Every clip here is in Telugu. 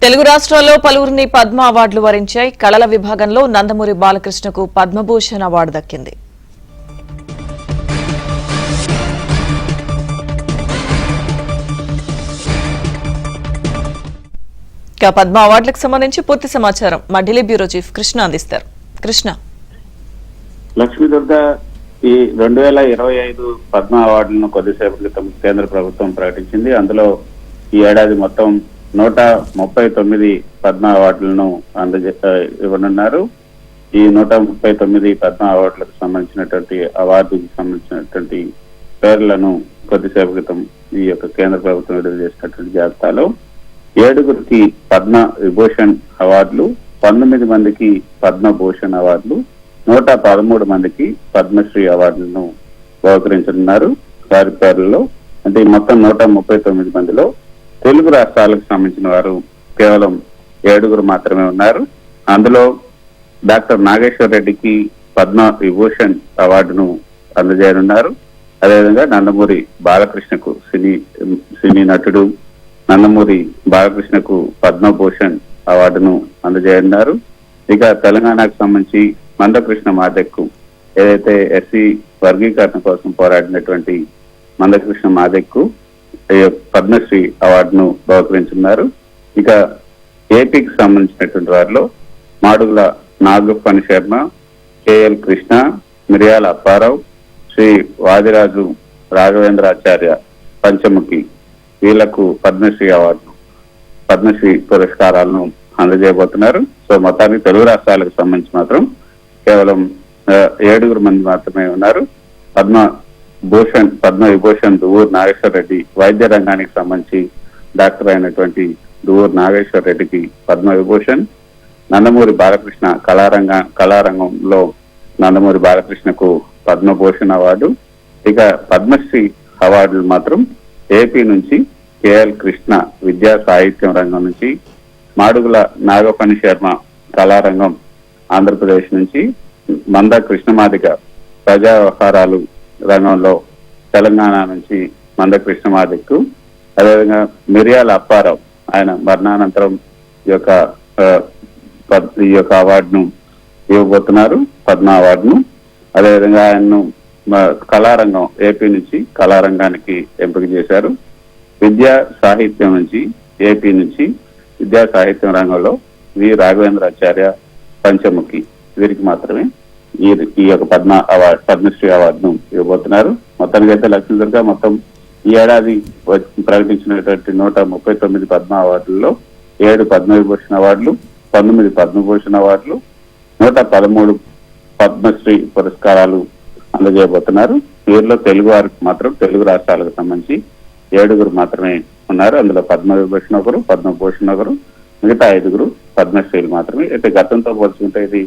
తెలుగు రాష్ట్రాల్లో పలువురిని పద్మ అవార్డులు వరించాయి. కళల విభాగంలో నందమూరి బాలకృష్ణకు పద్మభూషణ్ అవార్డు దక్కింది. పద్మ అవార్డులకు సంబంధించి పూర్తి సమాచారం మా ఢిల్లీ బ్యూరో చీఫ్ కృష్ణ అందిస్తారు. కృష్ణ. లక్ష్మీ దుర్గా ఈ 2025 పద్మ అవార్డులను కొద్దిసేపు క్రితం కేంద్ర ప్రభుత్వం ప్రకటించింది. అందులో ఈ ఏడాది మొత్తం 139 పద్మ అవార్డులను ఇవ్వనున్నారు. ఈ 139 పద్మ అవార్డులకు సంబంధించినటువంటి అవార్డుకి సంబంధించినటువంటి పేర్లను కొద్దిసేపు క్రితం ఈ యొక్క కేంద్ర ప్రభుత్వం విడుదల చేసినటువంటి జాబితాలో 7గురికి పద్మ విభూషణ్ అవార్డులు, 19 మందికి పద్మభూషణ్ అవార్డులు, 113 మందికి పద్మశ్రీ అవార్డులను బహుకరించనున్నారు. వారి పేర్లలో అంటే మొత్తం 139 మందిలో తెలుగు రాష్ట్రాలకు సంబంధించిన వారు కేవలం 7గురు మాత్రమే ఉన్నారు. అందులో డాక్టర్ నాగేశ్వర రెడ్డికి పద్మ విభూషణ్ అవార్డును అందజేయనున్నారు. అదేవిధంగా నందమూరి బాలకృష్ణకు సినీ నటుడు నందమూరి బాలకృష్ణకు పద్మభూషణ్ అవార్డును అందజేయనున్నారు. ఇక తెలంగాణకు సంబంధించి మందకృష్ణ మాదెక్కు ఏదైతే ఎస్సీ వర్గీకరణ కోసం పోరాడినటువంటి మందకృష్ణ మాదెక్కు పద్మశ్రీ అవార్డును బహుకరించున్నారు. ఇక ఏపీకి సంబంధించినటువంటి వారిలో మాడుగుల నాగఫణి శర్మ, కేఎల్ కృష్ణ, మిర్యాల అప్పారావు, శ్రీ వాదిరాజు రాఘవేంద్రాచార్య పంచముఖి వీళ్లకు పద్మశ్రీ పురస్కారాలను అందజేయబోతున్నారు. సో మొత్తానికి తెలుగు రాష్ట్రాలకు సంబంధించి మాత్రం కేవలం 7గురు మంది మాత్రమే ఉన్నారు. పద్మ విభూషణ్ దువ్వూరు నాగేశ్వర రెడ్డి వైద్య రంగానికి సంబంధించి డాక్టర్ అయినటువంటి దువ్వూరు నాగేశ్వర రెడ్డికి పద్మ విభూషణ్, నందమూరి బాలకృష్ణ కళారంగంలో నందమూరి బాలకృష్ణకు పద్మభూషణ్ అవార్డు. ఇక పద్మశ్రీ అవార్డులు మాత్రం ఏపీ నుంచి కేఎల్ కృష్ణ విద్యా సాహిత్యం రంగం నుంచి, మాడుగుల నాగఫణి శర్మ కళారంగం ఆంధ్రప్రదేశ్ నుంచి, మంద కృష్ణమాదిగ ప్రజా వ్యవహారాలు రంగంలో తెలంగాణ నుంచి మంద కృష్ణమాదిక్కు, అదేవిధంగా మిర్యాల అప్పారావు ఆయన మరణానంతరం ఈ యొక్క అవార్డును ఇవ్వబోతున్నారు, పద్మ అవార్డును. అదేవిధంగా ఆయన్ను కళారంగం ఏపీ నుంచి కళారంగానికి ఎంపిక చేశారు. విద్యా సాహిత్యం నుంచి ఏపీ నుంచి విద్యా సాహిత్యం రంగంలో వి రాఘవేంద్రాచార్య పంచముఖి వీరికి మాత్రమే ఈ యొక్క పద్మశ్రీ అవార్డును ఇవ్వబోతున్నారు. మొత్తానికైతే లక్ష్మీదుర్గ మొత్తం ఈ ఏడాది ప్రకటించినటువంటి 139 పద్మ అవార్డుల్లో 7 పద్మవిభూషణ్ అవార్డులు, 19 పద్మభూషణ్ అవార్డులు, 113 పద్మశ్రీ పురస్కారాలు అందజేయబోతున్నారు. వీరిలో తెలుగు వారికి మాత్రం తెలుగు రాష్ట్రాలకు సంబంధించి 7గురు మాత్రమే ఉన్నారు. అందులో పద్మవిభూషణ్ ఒకరు, పద్మభూషణ్ ఒకరు, మిగతా 5గురు పద్మశ్రీలు మాత్రమే. అయితే గతంతో పోల్చుకుంటే ఇది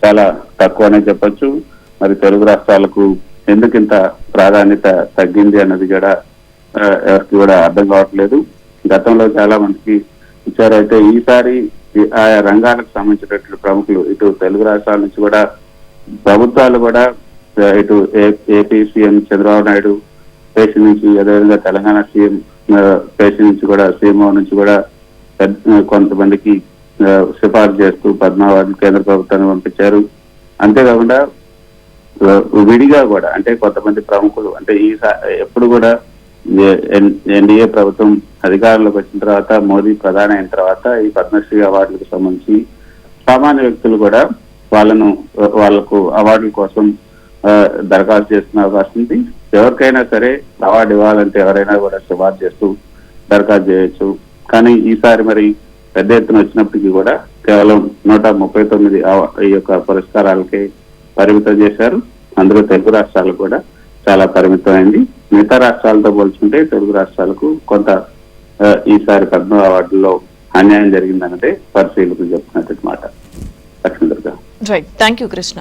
చాలా తక్కువనే చెప్పొచ్చు. మరి తెలుగు రాష్ట్రాలకు ఎందుకు ఇంత ప్రాధాన్యత తగ్గింది అన్నది కూడా ఎవరికి కూడా అర్థం కావట్లేదు. గతంలో చాలా మందికి ఇచ్చారు. అయితే ఈసారి ఆయా రంగాలకు సంబంధించినటువంటి ప్రముఖులు ఇటు తెలుగు రాష్ట్రాల నుంచి కూడా ప్రభుత్వాలు కూడా ఇటు ఏపీ సీఎం చంద్రబాబు నాయుడు పేషి నుంచి, అదేవిధంగా తెలంగాణ సీఎం పేషి నుంచి కూడా సీఎంఓ నుంచి కూడా కొంతమందికి సిఫార్సు చేస్తూ పద్మ అవార్డులు కేంద్ర ప్రభుత్వాన్ని పంపించారు. అంతేకాకుండా విడిగా కూడా అంటే కొంతమంది ప్రముఖులు అంటే ఎప్పుడు కూడా ఎన్డీఏ ప్రభుత్వం అధికారంలోకి వచ్చిన తర్వాత, మోదీ ప్రధాని అయిన తర్వాత ఈ పద్మశ్రీ అవార్డులకు సంబంధించి సామాన్య వ్యక్తులు కూడా వాళ్లకు అవార్డుల కోసం దరఖాస్తు చేస్తున్న అవకాశం ఉంది. ఎవరికైనా సరే అవార్డు ఇవ్వాలంటే ఎవరైనా కూడా సిఫార్సు చేస్తూ దరఖాస్తు చేయొచ్చు. కానీ ఈసారి మరి పెద్ద ఎత్తున వచ్చినప్పటికీ కూడా కేవలం 139 ఈ యొక్క పురస్కారాలకే పరిమితం చేశారు. అందులో తెలుగు రాష్ట్రాలకు కూడా చాలా పరిమితమైంది. మిగతా రాష్ట్రాలతో పోల్చుకుంటే తెలుగు రాష్ట్రాలకు కొంత ఈసారి పద్మ అవార్డుల్లో అన్యాయం జరిగిందన్నదే పరిశీలకులు చెప్తున్నట్టు మాట. Lakshmi Durga. Right, thank you Krishna.